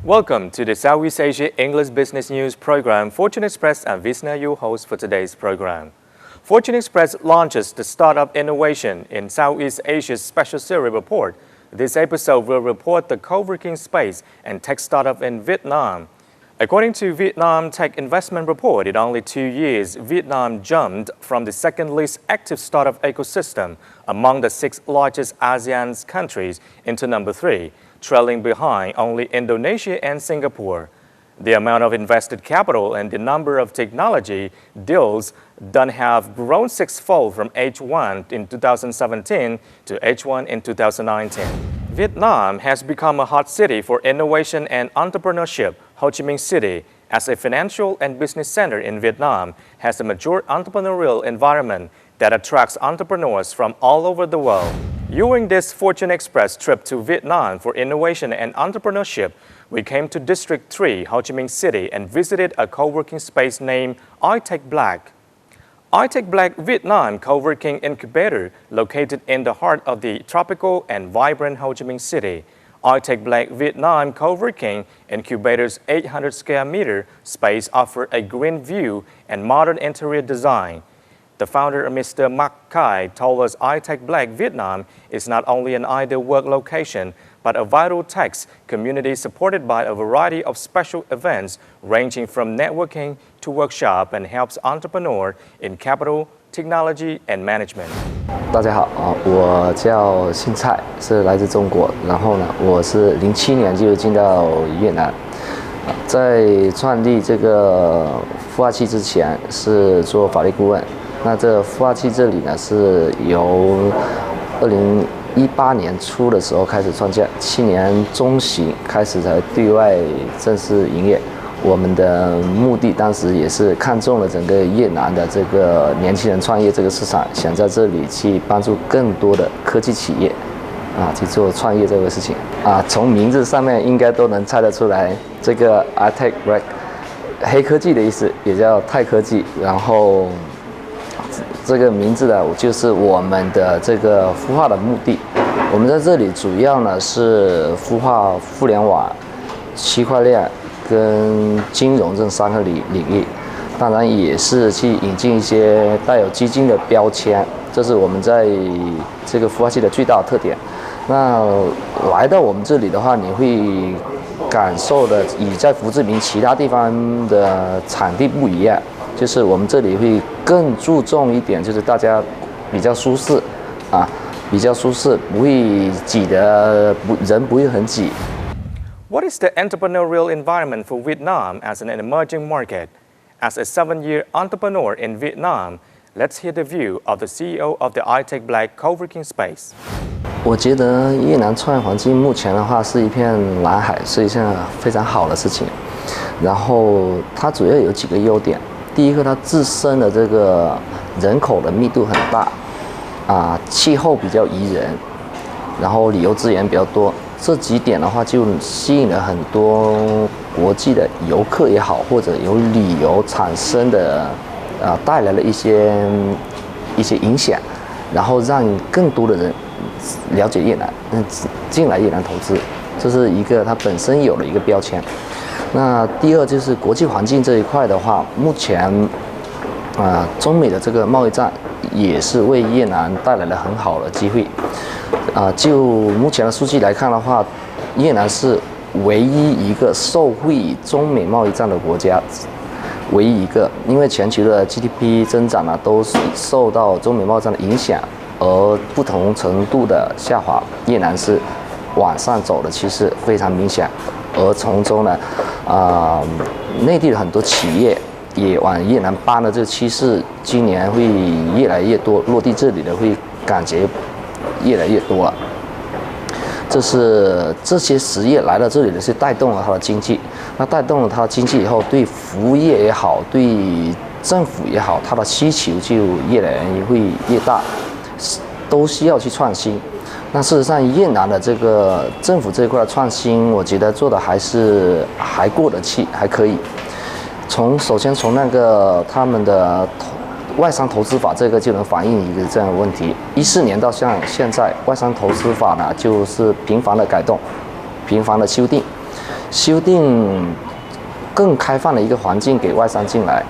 Welcome to the Southeast Asia English Business News program. Fortune Express and Visna, your host for today's program. Fortune Express launches the Startup Innovation in Southeast Asia's special series report. This episode will report the coworking space and tech startup in Vietnam. According to Vietnam Tech Investment Report, in only 2 years, Vietnam jumped from the second least active startup ecosystem among the 6 largest ASEAN countries into number 3, trailing behind only Indonesia and Singapore. The amount of invested capital and the number of technology deals done have grown 6-fold from H1 in 2017 to H1 in 2019. Vietnam has become a hot city for innovation and entrepreneurship. Chi Minh City, as a financial and business center in Vietnam, has a mature entrepreneurial environment that attracts entrepreneurs from all over the world. During this Fortune Express trip to Vietnam for innovation and entrepreneurship, we came to District 3, Ho Chi Minh City, and visited a co-working space named ITECHBLACK. ITECHBLACK Vietnam co-working incubator, located in the heart of the tropical and vibrant Ho Chi Minh City. ITECHBLACK Vietnam co-working incubator's 800 square meter space offered a green view and modern interior design. The founder, Mr. Mark Khai, told us ITECHBLACK Vietnam is not only an ideal work location, but a vital tech community supported by a variety of special events ranging from networking to workshop and helps entrepreneurs in capital, technology, and management. 大家好，我叫姓蔡，是来自中国。然后呢，我是07年就进到越南。在创立这个孵化器之前，是做法律顾问。那这孵化器这里呢，是由2018年初的时候开始创建，7年中旬开始才对外正式营业。我们的目的当时也是看中了整个越南的这个年轻人创业这个市场，想在这里去帮助更多的科技企业去做创业这个事情从名字上面应该都能猜得出来，这个 ITECHBLACK 黑科技的意思，也叫钛科技。然后这个名字呢，就是我们的这个孵化的目的。我们在这里主要呢是孵化互联网、区块链跟金融这3个领域，当然也是去引进一些带有基金的标签，这是我们在这个孵化器的最大的特点。那来到我们这里的话，你会感受的与在胡志明其他地方的场地不一样，就是我们这里会更注重一点，就是大家比较舒适比较舒适，不会挤得人不会很挤。What is the entrepreneurial environment for Vietnam as an emerging market? As a 7-year entrepreneur in Vietnam, let's hear the view of the CEO of the ITECHBLACK coworking space. 我觉得越南创业环境目前的话是一片蓝海，是一件非常好的事情。然后它主要有几个优点，第一个，它自身的这个人口的密度很大，气候比较宜人，然后旅游资源比较多。这几点的话，就吸引了很多国际的游客也好，或者由旅游产生的带来了一些影响，然后让更多的人了解越南，进来越南投资，这是一个它本身有的一个标签。那第二就是国际环境这一块的话，目前中美的这个贸易战也是为越南带来了很好的机会。就目前的数据来看的话，越南是唯一一个受惠于中美贸易战的国家，唯一一个，因为全球的 GDP 增长都受到中美贸易战的影响，而不同程度的下滑，越南是往上走的趋势非常明显，而从中呢，内地的很多企业也往越南搬的这个趋势，今年会越来越多，落地这里的会感觉越来越多了。这些实业来到这里的是带动了它的经济，那带动了它的经济以后，对服务业也好，对政府也好，它的需求就越来越大，都需要去创新。那事实上，越南的这个政府这一块的创新，我觉得做的还过得去，还可以。首先从那个他们的外商投资法这个就能反映一个这样的问题。14年到现在，外商投资法呢就是频繁的改动，频繁的修订。修订更开放的一个环境给外商进来。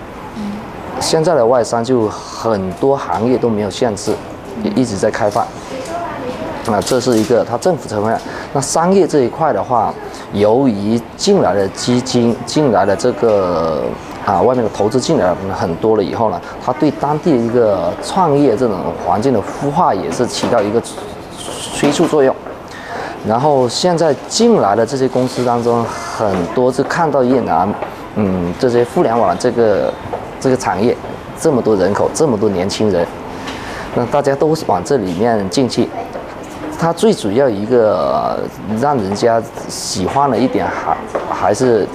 现在的外商就很多行业都没有限制，也一直在开放。这是一个它政府层面。那商业这一块的话，由于进来的基金进来的这个外面的投资进来很多了以后呢，它对当地的一个创业这种环境的孵化也是起到一个催促作用。然后现在进来的这些公司当中，很多是看到越南，这些互联网这个产业这么多人口，这么多年轻人，那大家都往这里面进去。它最主要一个让人家喜欢的一点还是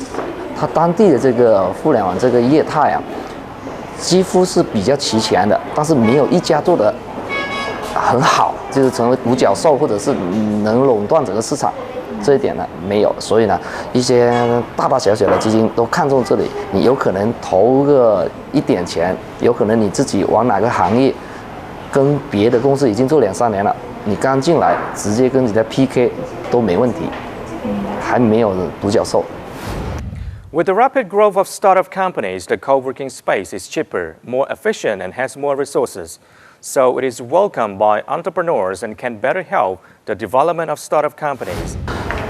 它当地的这个互联网这个业态几乎是比较齐全的，但是没有一家做的很好，就是成为独角兽或者是能垄断整个市场，这一点呢没有。所以呢，一些大大小小的基金都看中这里，你有可能投个一点钱，有可能你自己往哪个行业跟别的公司已经做2-3年了，你刚进来直接跟人家 PK 都没问题，还没有独角兽。With the rapid growth of startup companies, the co-working space is cheaper, more efficient, and has more resources. So it is welcomed by entrepreneurs and can better help the development of startup companies.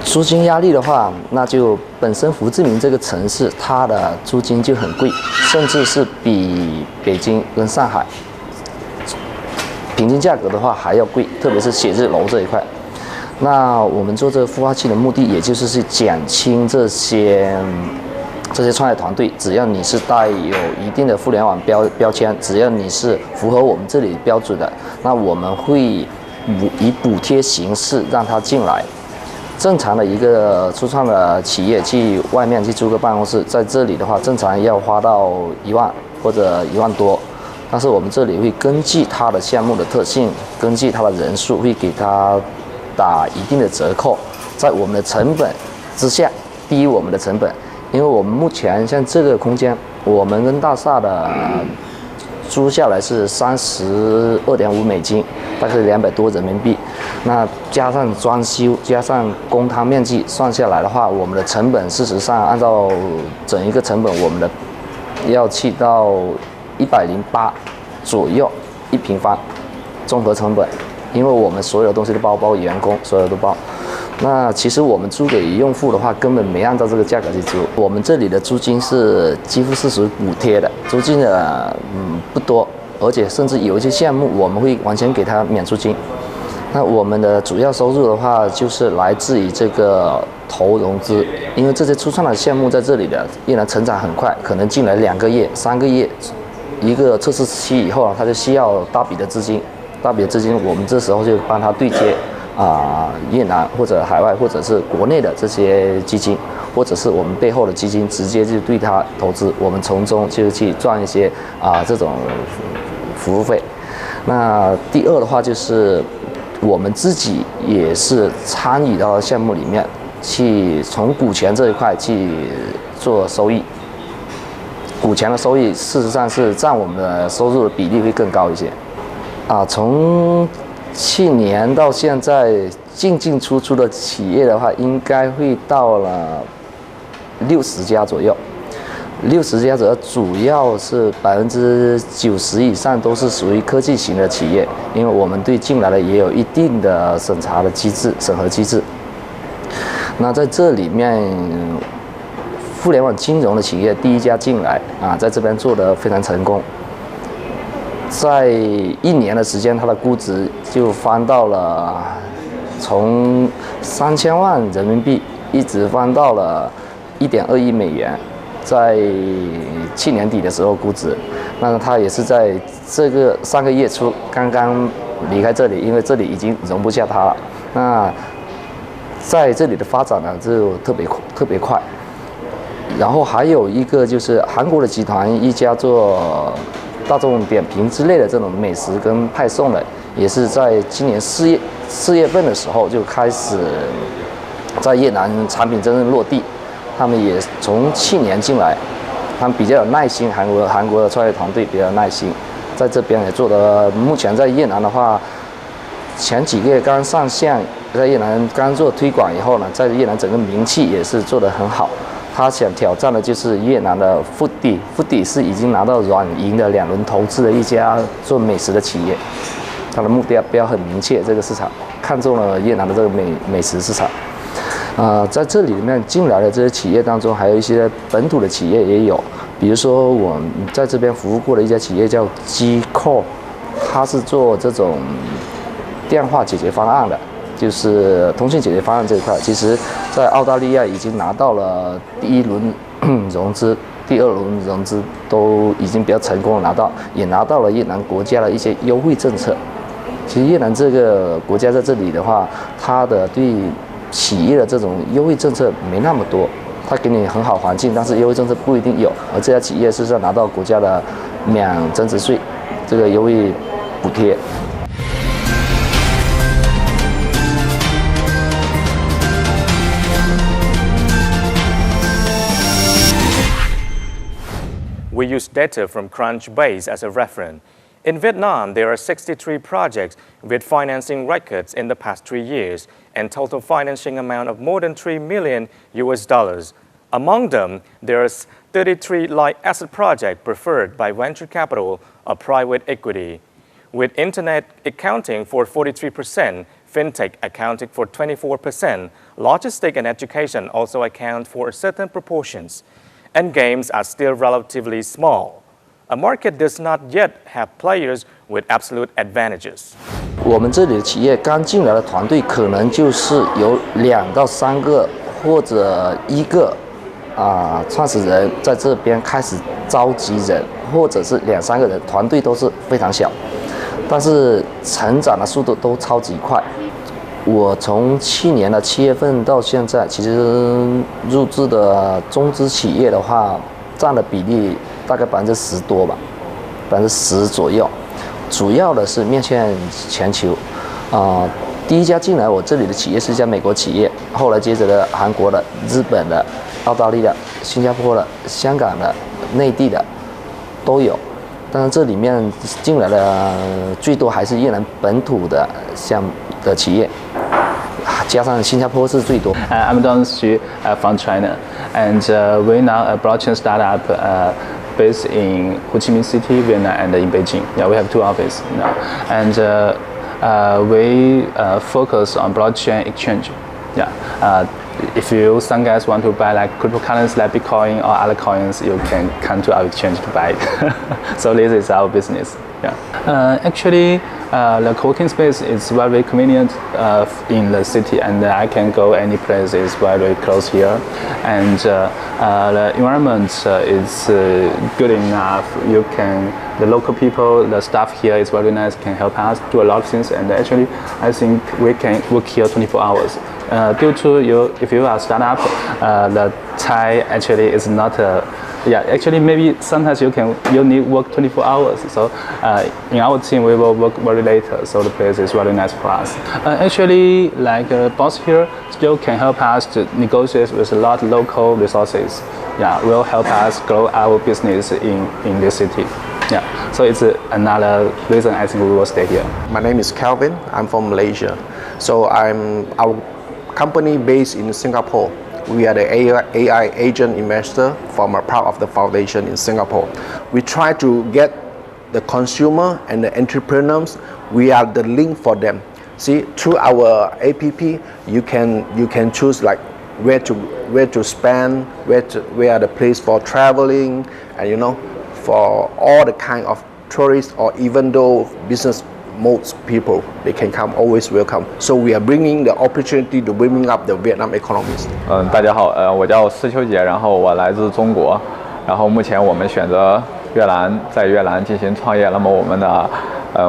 租金压力的话，那就本身胡志明这个城市，它的租金就很贵，甚至是比北京跟上海平均价格的话还要贵，特别是写字楼这一块。那我们做这个孵化器的目的，也就是去减轻这些创业团队，只要你是带有一定的互联网标签，只要你是符合我们这里标准的，那我们会以补贴形式让他进来。正常的一个初创的企业去外面去租个办公室，在这里的话，正常要花到1万或者1万多，但是我们这里会根据他的项目的特性，根据他的人数，会给他打一定的折扣，在我们的成本之下低于我们的成本。因为我们目前像这个空间，我们跟大厦的租下来是32.5美金，大概200多人民币。那加上装修，加上公摊面积，算下来的话，我们的成本事实上按照整一个成本，我们的要去到108左右1平方，综合成本。因为我们所有的东西都包括员工，所有都包。那其实我们租给用户的话，根本没按照这个价格去租。我们这里的租金是几乎是属于补贴的，租金的不多，而且甚至有一些项目我们会完全给他免租金。那我们的主要收入的话，就是来自于这个投融资，因为这些初创的项目在这里的依然成长很快，可能进来2个月、3个月，一个测试期以后，他就需要大笔的资金。大笔的资金，我们这时候就帮他对接越南或者海外或者是国内的这些基金，或者是我们背后的基金，直接就对他投资，我们从中就去赚一些这种服务费。那第二的话就是我们自己也是参与到项目里面去，从股权这一块去做收益。股权的收益事实上是占我们的收入的比例会更高一些。从去年到现在进出的企业的话，应该会到了60家左右。60家左右，主要是90%以上都是属于科技型的企业，因为我们对进来的也有一定的审核机制。那在这里面，互联网金融的企业第一家进来在这边做得非常成功。在1年的时间，它的估值就翻到了从3000万人民币一直翻到了1.2亿美元，在去年底的时候估值。那它也是在这个3个月初刚刚离开这里，因为这里已经容不下它了。那在这里的发展呢，就特别快。然后还有一个就是韩国的集团，一家做大众点评之类的这种美食跟派送的，也是在今年4月份的时候就开始在越南产品真正落地。他们也从去年进来，他们比较有耐心，韩国的创业团队比较有耐心，在这边也做的，目前在越南的话，前几个月刚上线在越南刚做推广以后呢，在越南整个名气也是做得很好。他想挑战的就是越南的富迪是已经拿到软银的2轮投资的一家做美食的企业。他的目标很明确，这个市场看中了越南的这个美食市场。在这里面进来的这些企业当中，还有一些本土的企业也有，比如说我在这边服务过的一家企业叫 G-Core， 它是做这种电话解决方案的，就是通信解决方案这一块。其实，在澳大利亚已经拿到了第1轮融资。第2轮融资都已经比较成功的也拿到了越南国家的一些优惠政策。其实越南这个国家在这里的话，它的对企业的这种优惠政策没那么多，它给你很好环境，但是优惠政策不一定有。而这家企业事实上拿到国家的2增值税这个优惠补贴。We use data from Crunchbase as a reference. In Vietnam, there are 63 projects with financing records in the past 3 years and total financing amount of more than $3 million. Among them, there are 33 light asset projects preferred by venture capital or private equity, with internet accounting for 43%, fintech accounting for 24%, logistics and education also account for certain proportions, and games are still relatively small. A market does not yet have players with absolute advantages. 我们这里的企业刚进来的团队可能就是有2到3个或者1个创始人在这边开始召集人，或者是2、3个人，团队都是非常小，但是成长的速度都超级快。我从去年的7月份到现在，其实入驻的中资企业的话，占的比例大概10%多吧，10%左右。主要的是面向全球，第一家进来我这里的企业是一家美国企业，后来接着的韩国的、日本的、澳大利亚、新加坡的、香港的、内地的都有。但是这里面进来的最多还是越南本土的的企业，加上新加坡是最多。I'm Don Xu from China, and we're now a blockchain startup based in Chi Minh City, Vietnam, and in Beijing. Yeah, we have 2 offices now, and we focus on blockchain exchange. Yeah. If some guys want to buy like cryptocurrencies like Bitcoin or other coins, you can come to our exchange to buy it. So this is our business. Yeah. Actually, the co-working space is very convenient in the city, and I can go any place. It's very close here, and the environment is good enough. The local people, the staff here is very nice, can help us do a lot of things, and actually, I think we can work here 24 hours. Due to if you are a startup, the time actually is not actually maybe sometimes you need work 24 hours. So in our team we will work very late, so the place is really nice for us. Actually, like boss here still can help us to negotiate with a lot of local resources. Yeah, will help us grow our business in this city. Yeah, so it's another reason I think we will stay here. My name is Calvin. I'm from Malaysia. So our company based in Singapore. We are the AI agent investor from a part of the foundation in Singapore. We try to get the consumer and the entrepreneurs. We are the link for them. See, through our app, you can choose like where to spend, where are the place for traveling, and for all the kind of tourists or even though business most people, they can come, always welcome. So we are bringing the opportunity to bring up the Vietnam economies. 大家好，我叫施秋杰，然后我来自中国，然后目前我们选择越南，在越南进行创业。那么我们的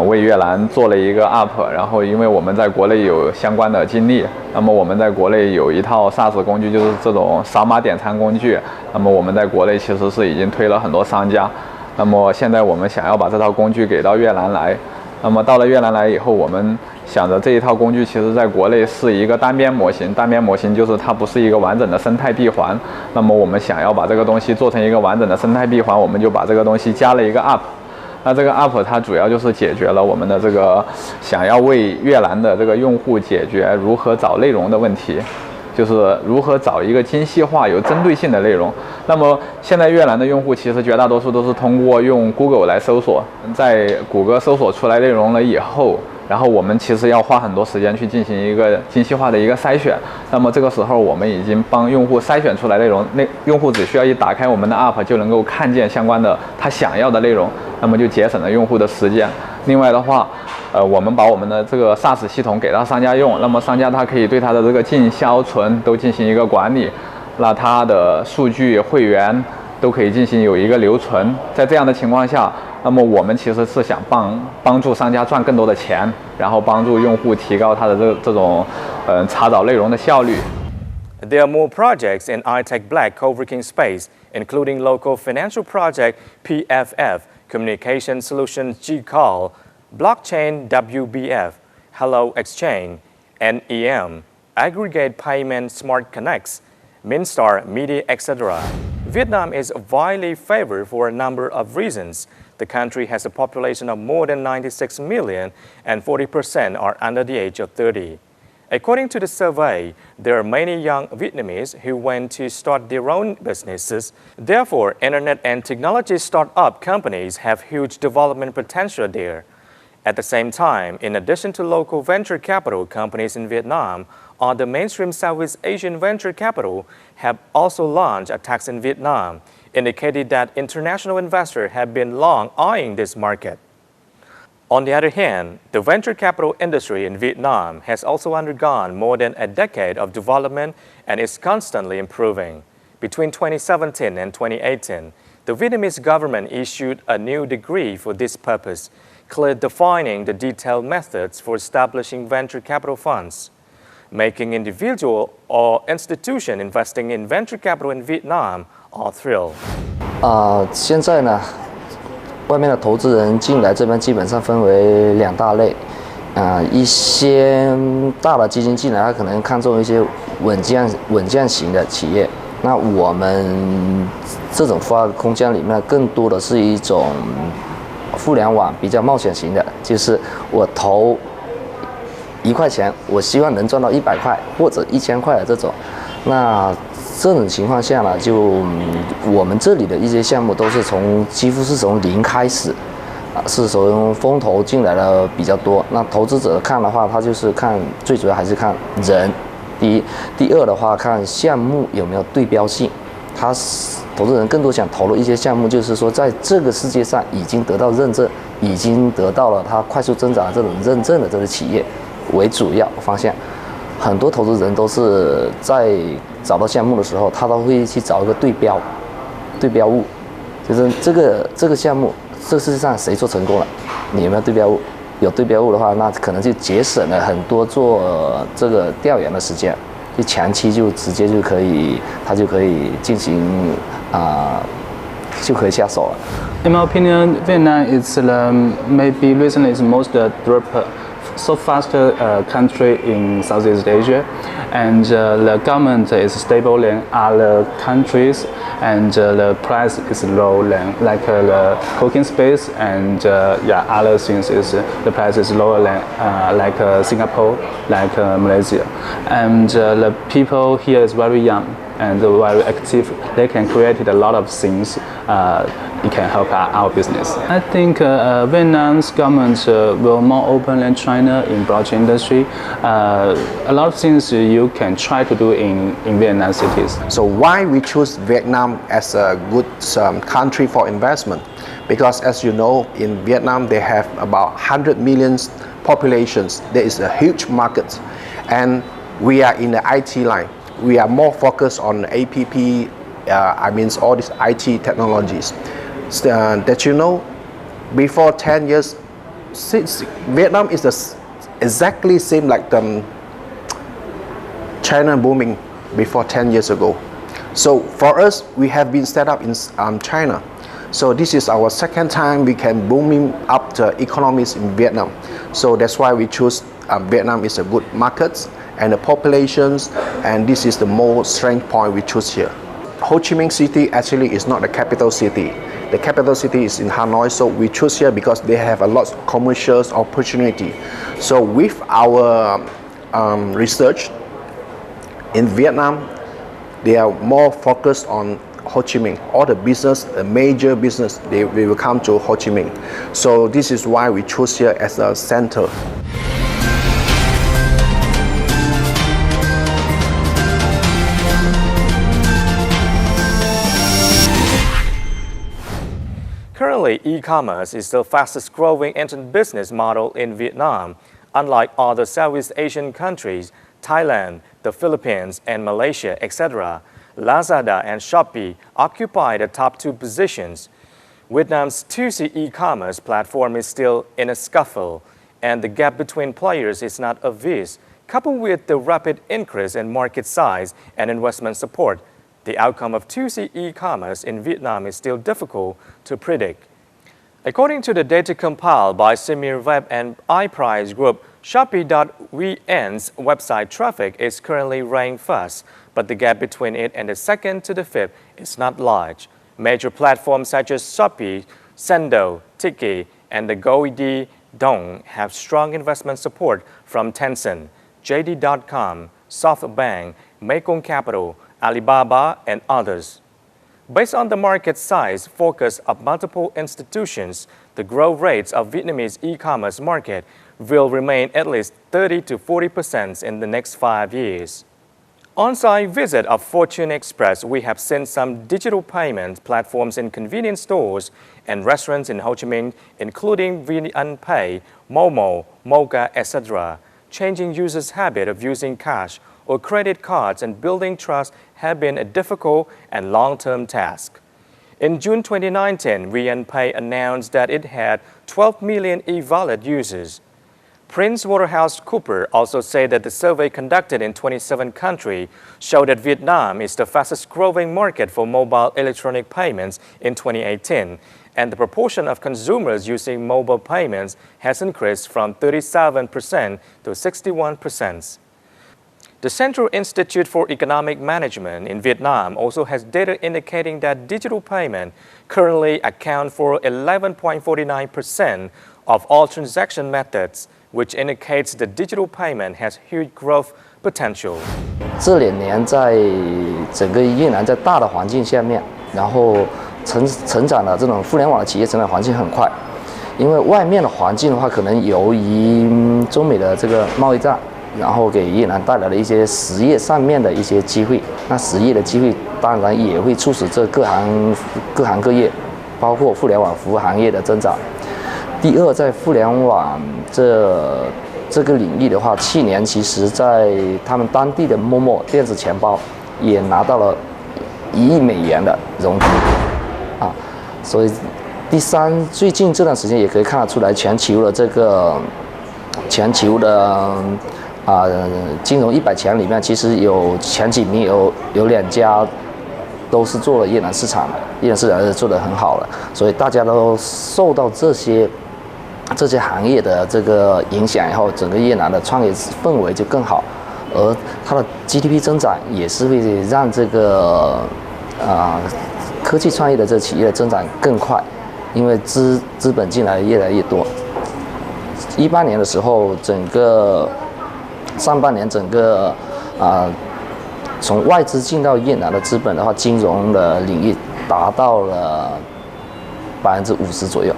为越南做了一个 app， 然后因为我们在国内有相关的经历，那么我们在国内有一套 SaaS 工具，就是这种扫码点餐工具。那么我们在国内其实是已经推了很多商家，那么现在我们想要把这套工具给到越南来。那么到了越南来以后，我们想着这一套工具其实在国内是一个单边模型，单边模型就是它不是一个完整的生态闭环。那么我们想要把这个东西做成一个完整的生态闭环，我们就把这个东西加了一个 app。那这个 app 它主要就是解决了我们的这个想要为越南的这个用户解决如何找内容的问题。就是如何找一个精细化、有针对性的内容。那么现在越南的用户其实绝大多数都是通过用 Google 来搜索，在谷歌搜索出来内容了以后，然后我们其实要花很多时间去进行一个精细化的一个筛选。那么这个时候我们已经帮用户筛选出来内容，用户只需要一打开我们的 app 就能够看见相关的他想要的内容，那么就节省了用户的时间。另外的话，我们把我们的这个 SaaS 系统给到商家用，那么商家他可以对他的这个进销存都进行一个管理，那他的数据、会员都可以进行有一个留存。在这样的情况下，那么我们其实是想帮助商家赚更多的钱，然后帮助用户提高他的这种查找内容的效率。There are more projects in ITECHBLACK coworking space, including local financial project PFF, communication solutions GCall, blockchain WBF, Hello Exchange, NEM, aggregate payment smart connects, Minstar Media, etc. Vietnam is widely favored for a number of reasons. The country has a population of more than 96 million and 40% are under the age of 30. According to the survey, there are many young Vietnamese who want to start their own businesses. Therefore, internet and technology startup companies have huge development potential there. At the same time, in addition to local venture capital companies in Vietnam, other mainstream Southeast Asian venture capital have also launched attacks in Vietnam, indicating that international investors have been long eyeing this market. On the other hand, the venture capital industry in Vietnam has also undergone more than a decade of development and is constantly improving. Between 2017 and 2018, the Vietnamese government issued a new decree for this purpose, clearly defining the detailed methods for establishing venture capital funds, making individual or institution investing in venture capital in Vietnam a thrill. 现在呢，外面的投资人进来这边基本上分为2大类，一些大的基金进来，他可能看重一些稳健型的企业。那我们这种孵化空间里面，更多的是一种互联网比较冒险型的，就是我投1块钱，我希望能赚到100块或者1000块的这种。那这种情况下呢，就我们这里的一些项目都是几乎是从0开始，是从风投进来的比较多。那投资者看的话，他就是最主要还是看人，第一，第二的话看项目有没有对标性。投资人更多想投入一些项目，就是说在这个世界上已经得到认证，已经得到了它快速增长的这种认证的这个企业为主要方向。很多投资人都是在找到项目的时候，他都会去找一个对标物，就是这个项目，这个世界上谁做成功了，你有没有对标物？有对标物的话，那可能就节省了很多做这个调研的时间，就前期就直接就可以进行就可以下手了。In my opinion, Vietnam is maybe recently is most developed, so faster country in Southeast Asia, and the government is stable than other countries, and the price is low than like the cooking space, and other things is the price is lower than like Singapore, like Malaysia, and the people here is very young and very active. They can create a lot of things. It can help our business. I think Vietnam's government will more open than China in blockchain industry. A lot of things you can try to do in Vietnam cities. So why we choose Vietnam as a good country for investment? Because as you know, in Vietnam they have about 100 million populations. There is a huge market, and we are in the IT line. We are more focused on APP. All these IT technologies. That you know, before 10 years, since Vietnam is exactly same like China booming before 10 years ago. So for us, we have been set up in China. So this is our second time we can booming up the economies in Vietnam. So that's why we choose Vietnam is a good market and the populations, and this is the most strength point we choose here. Ho Chi Minh City actually is not the capital city. The capital city is in Hanoi, so we choose here because they have a lot of commercial opportunity. So with our research in Vietnam, they are more focused on Ho Chi Minh. All the business, the major business, they will come to Ho Chi Minh. So this is why we choose here as a center. Currently, e-commerce is the fastest growing internet business model in Vietnam. Unlike other Southeast Asian countries, Thailand, the Philippines, and Malaysia, etc., Lazada and Shopee occupy the top 2 positions. Vietnam's 2C e-commerce platform is still in a scuffle, and the gap between players is not obvious. Coupled with the rapid increase in market size and investment support, the outcome of 2C e-commerce in Vietnam is still difficult to predict. According to the data compiled by Semir Web and iPrice Group, Shopee.vn's website traffic is currently ranked first, but the gap between it and the second to the fifth is not large. Major platforms such as Shopee, Sendo, Tiki, and the Goidi Dong have strong investment support from Tencent, JD.com, SoftBank, Mekong Capital, Alibaba, and others. Based on the market size focus of multiple institutions, the growth rates of Vietnamese e-commerce market will remain at least 30 to 40% in the next 5 years. On-site visit of Fortune Express, we have seen some digital payment platforms in convenience stores and restaurants in Ho Chi Minh, including VNPay, Momo, Mocha, etc. Changing users' habit of using cash or credit cards and building trust have been a difficult and long-term task. In June 2019, VNPay announced that it had 12 million e-wallet users. PricewaterhouseCoopers also said that the survey conducted in 27 countries showed that Vietnam is the fastest growing market for mobile electronic payments in 2018, and the proportion of consumers using mobile payments has increased from 37% to 61%. The Central Institute for Economic Management in Vietnam also has data indicating that digital payment currently account for 11.49% of all transaction methods, which indicates the digital payment has huge growth potential. 这2年在整个越南在大的环境下面，然后成长的这种互联网的企业成长环境很快，因为外面的环境的话，可能由于中美的这个贸易战。 然后给越南带来了一些实业上面的一些机会，那实业的机会当然也会促使这各行各业，包括互联网服务行业的增长。第二，在互联网这个领域的话，去年其实在他们当地的Momo电子钱包也拿到了1亿美元的融资啊，所以第三，最近这段时间也可以看得出来，全球的。 金融100强里面，其实有前几名有2家都是做了越南市场的，越南市场是做得很好了，所以大家都受到这些行业的这个影响以后，整个越南的创业氛围就更好，而它的 GDP 增长也是会让这个科技创业的这企业的增长更快，因为资本进来越来越多。18年的时候，上半年整个从外资进到越南的资本的话，金融的领域达到了50%左右。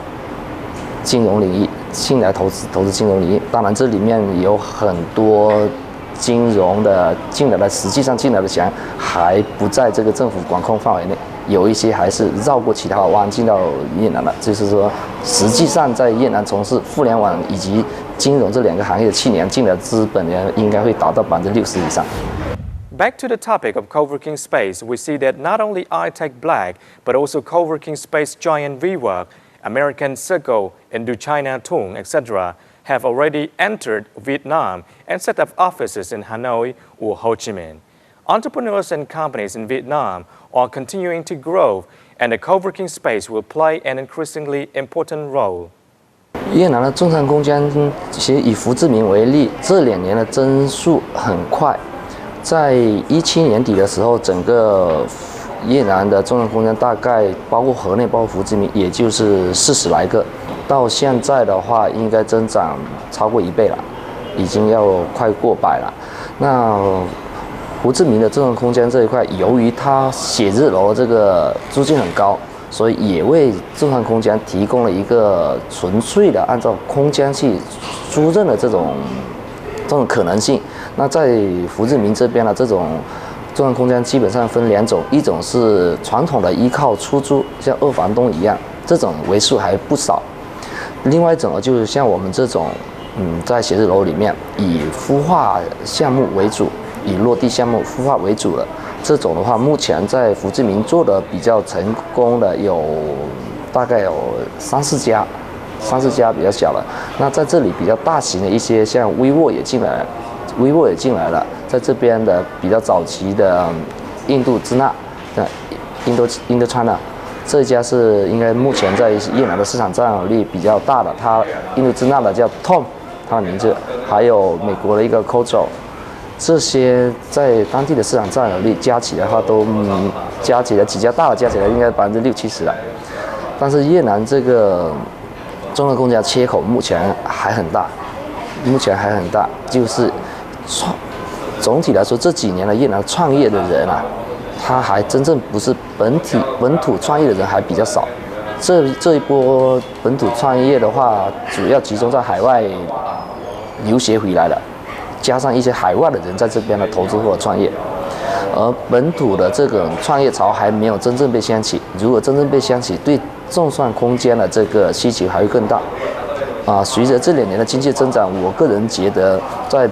金融领域进来投资金融领域，当然这里面有很多金融的进来的，实际上进来的钱还不在这个政府管控范围内，有一些还是绕过其他湾进到越南的。就是说，实际上在越南从事互联网以及金融这2个行业的去年进来的资本人应该会达到60%以上。Back to the topic of coworking space, we see that not only ITECHBLACK, but also coworking space giant WeWork, American Circle, Indochina Tung, etc., have already entered Vietnam and set up offices in Hanoi or Ho Chi Minh. Entrepreneurs and companies in Vietnam are continuing to grow, and the coworking space will play an increasingly important role. 越南的中产空间，其实以胡志明为例，这2年的增速很快。在17年底的时候，整个越南的中创空间大概包括河内，包括胡志明，也就是40来个，到现在的话，应该增长超过1倍了，已经要快过100了。那胡志明的中创空间这一块，由于它写字楼这个租金很高，所以也为中创空间提供了一个纯粹的按照空间去租赁的这种可能性。那在胡志明这边呢，这种中创空间基本上分2种，一种是传统的依靠出租，像2房东一样，这种为数还不少。另外一种就是像我们这种，在写字楼里面以孵化项目为主，以落地项目孵化为主的这种的话，目前在胡志明做的比较成功的大概有3-4家比较小了。那在这里比较大型的一些，像威沃也进来了，在这边的比较早期的印度支那的Indochina这一家是应该目前在越南的市场占有率比较大的，它印度支那的叫 Tom， 它的名字，还有美国的一个 Cojo， 这些在当地的市场占有率加起来的话，加起来几家大的加起来应该60-70%了。但是越南这个中创空间缺口目前还很大，就是总体来说这几年的越南创业的人啊，他还真正不是本土创业的人还比较少。这一波本土创业的话，主要集中在海外留学回来的，加上一些海外的人在这边的投资或者创业，而本土的这个创业潮还没有真正被掀起。如果真正被掀起，对中创空间的这个需求还会更大。随着这2年的经济增长，我个人觉得在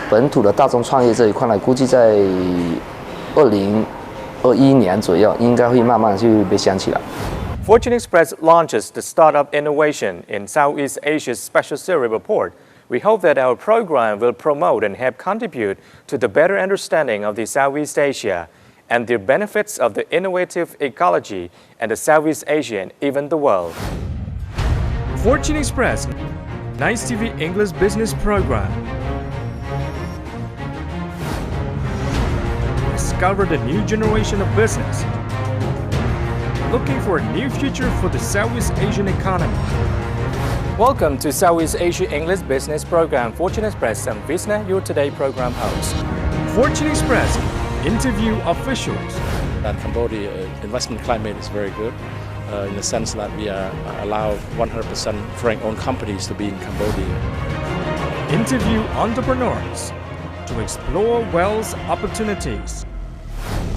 本土的大众创业这一块呢，估计在2021年左右，应该会慢慢就被掀起来。Fortune Express launches the Startup Innovation in Southeast Asia's Special Series Report. We hope that our program will promote and help contribute to the better understanding of the Southeast Asia and the benefits of the innovative ecology and the Southeast Asia and even the world. Fortune Express, Nice TV English Business Program. Discover the new generation of business. Looking for a new future for the Southeast Asian economy. Welcome to Southeast Asia English Business Program. Fortune Express and Visna, your today program host. Fortune Express, interview officials. Cambodia investment climate is very good in the sense that we allow 100% foreign-owned companies to be in Cambodia. Interview entrepreneurs to explore wealth opportunities.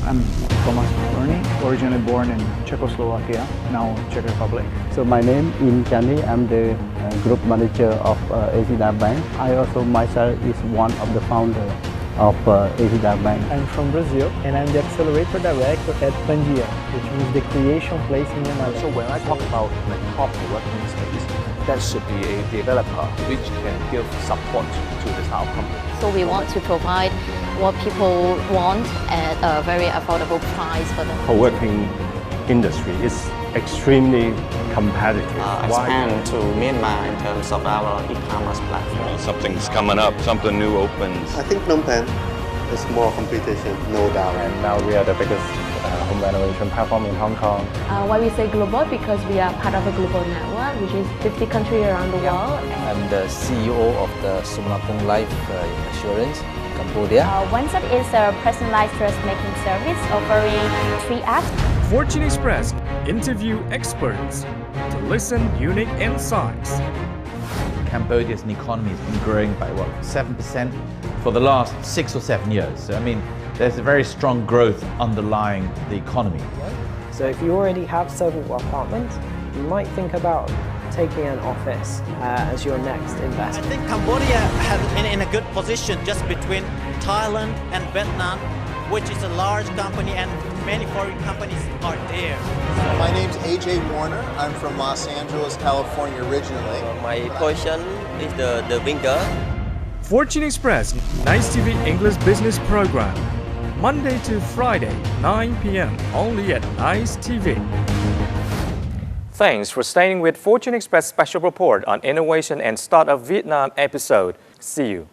I'm Thomas Bernie, originally born in Czechoslovakia, now Czech Republic. So my name is Chani. I'm the group manager of ASEAN. I also myself is one of the founders of ASEAN. I'm from Brazil and I'm the accelerator director at Pandia, which means the creation place in Manila. So when I talk about the top working space, that should be a developer which can give support to the South company. So we want to provide what people want at a very affordable price for them. Co-working industry is extremely competitive. Expand to Myanmar in terms of our e-commerce platform. Something's coming up, something new opens. I think Phnom Penh is more competition, no doubt. And now we are the biggest home renovation platform in Hong Kong. Why we say global? Because we are part of a global network, which is 50 countries around the world. I'm the CEO of the Sumapong Life Insurance, Cambodia. OneSub is a personalized dressmaking service offering 3 apps. Fortune Express, interview experts to listen unique insights. Cambodia's economy has been growing by 7% for the last 6 or 7 years. So I mean, there's a very strong growth underlying the economy. So if you already have several apartments, you might think about taking an office as your next investment. I think Cambodia has in a good position just between Thailand and Vietnam, which is a large company and many foreign companies are there. My name's AJ Warner. I'm from Los Angeles, California originally. My position is the winger. Fortune Express, Nice TV English Business Program. Monday to Friday, 9 p.m. only at Nice TV. Thanks for staying with Fortune Express Special Report on Innovation and Startup Vietnam episode. See you.